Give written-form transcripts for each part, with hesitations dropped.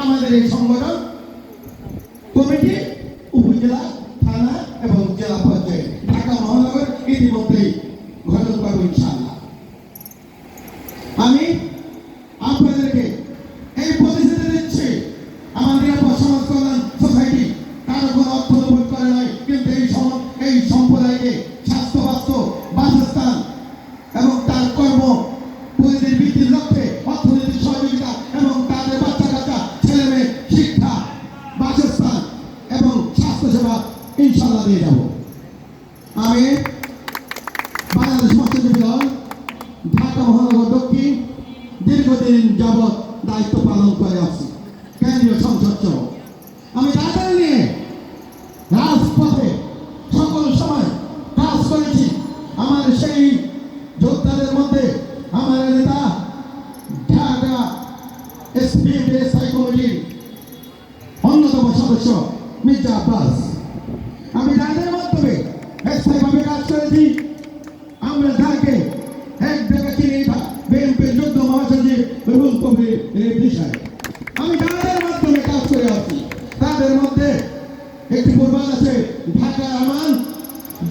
আমাদের এই সংগঠন কমিটি উপজেলা, থানা এবং জেলা পর্যায়ে ঢাকা মহানগর ইতিমধ্যেই গঠন করবো ইনশাআল্লাহ। আমি আপনাদেরকে এই প্রতিশ্রুতি দিচ্ছি, আমাদের সমাজ কল্যাণ সোসাইটি কারো কোনো অর্থ লোভ করে নয়, কিন্তু এই সম্প্রদায়কে স্বাস্থ্য, বাসস্থান এবং তার কর্ম পরিধির বৃদ্ধির লক্ষ্যে অর্থনৈতিক সহযোগিতা এবং তাদের বাচ্চা কাচ্চা ছেলে মেয়ে শিক্ষা, বাসস্থান এবং স্বাস্থ্যসেবা ইনশাআল্লাহ দিয়ে যাব। আমি বাংলাদেশ মৎস্যজীবী দল ঢাকা মহানগর দক্ষিণ দীর্ঘদিন যাবৎ দায়িত্ব পালন করে আছি, কেন্দ্রীয় সংসদ সহ। আমি তাদের নিয়ে রাজপথে সকল সময় কাজ করেছি। আমার সেই যোদ্ধাদের মধ্যে আমার নেতা ঢাকা এসপিএসআই কমিটির অন্যতম সদস্য মির্জা আব্বাস। আমি তাদের মাধ্যমে স্থায়ীভাবে কাজ করেছি। আমরা ঢাকে এক জায়গা চিনি বিএনপির যুদ্ধ মহাসচিব রুহুল কবির বিষয় আমি তাদের মাধ্যমে কাজ করে আছি। তাদের মধ্যে একটি পরিবার আছে ঢাকার আমান,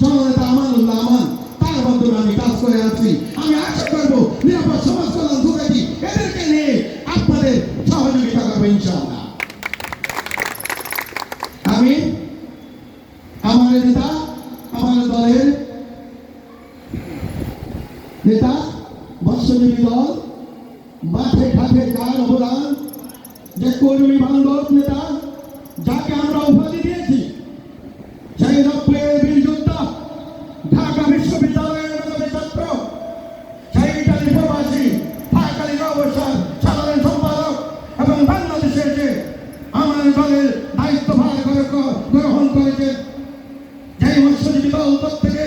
জননেতা আমানুল্লাহ আমান, তার মাধ্যমে আমি কাজ করে আছি। আমি আশা করবো নিরাপদ সমাজ কল্যাণ সোসাইটি এদেরকে নিয়ে আপনাদের সহযোগিতা করবো ইনশাআল্লাহ। আমি আমার নেতা, আমার দলের নেতা, মৎস্যজীবী দল মাঠে ঘাটে যার অবদান, যে কর্মী বান্ধব নেতা, যাকে আমরা উপাধি দিয়েছি, সেই নব্বইয়ের বীর যোদ্ধা, ঢাকা বিশ্ববিদ্যালয়ের মেধাবী ছাত্র, সেই ইটালি প্রবাসী, ঢাকালীন অবসর সাধারণ সম্পাদক এবং বাংলাদেশের যে আমার দলের দায়িত্বভার গ্রহণ করেছে, যেই মৎস্যজীবী দল প্রত্যেকে